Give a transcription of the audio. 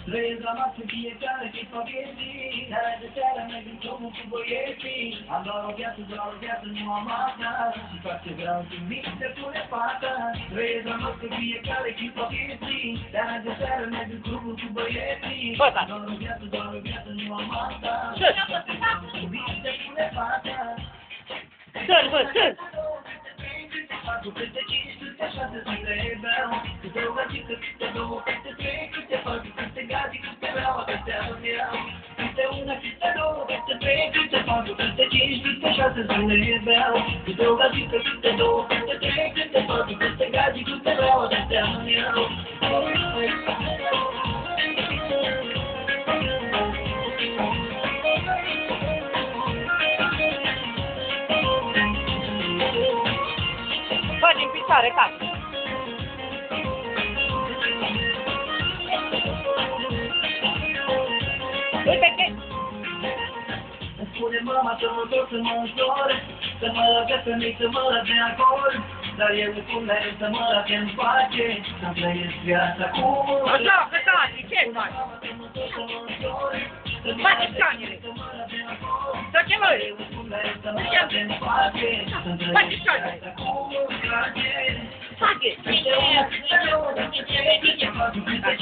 Trăiesc la masă fiecare clipă vieții, dar de seara merg în drumul cu băieții. Am doar o viață, nu am asta, și fac ce vreau și mici se pune fata. Trăiesc la masă fiecare clipă vieții, dar de seara merg în drumul cu băieții. Am doar o viață, nu am asta, și fac ce vreau și mici se pune fata. Săr, bă, săr! Cu câte 5, câte 6 zile beau, câte o gagică, câte 2, câte 3, câte 4, câte gazi, câte beau, câte iau. Câte una, câte 2, câte 3, câte 4, câte 5, câte 6 zile beau, câte o gagică, câte 2, câte 3, câte 4, câte gazi, câte beau, câte iau. Bă, din picioare, taci! Uite că... Îmi spune mama să mă duc să mă înjur, să mă lăgăsă mic, să mă lăg de alcool. Dar eu îmi spun mereu să mă lăg în pace, să-mi trăiesc viața cum Așa, că taci, ce faci? Bate scanele! Să ce mă? Bate scanele! Bate!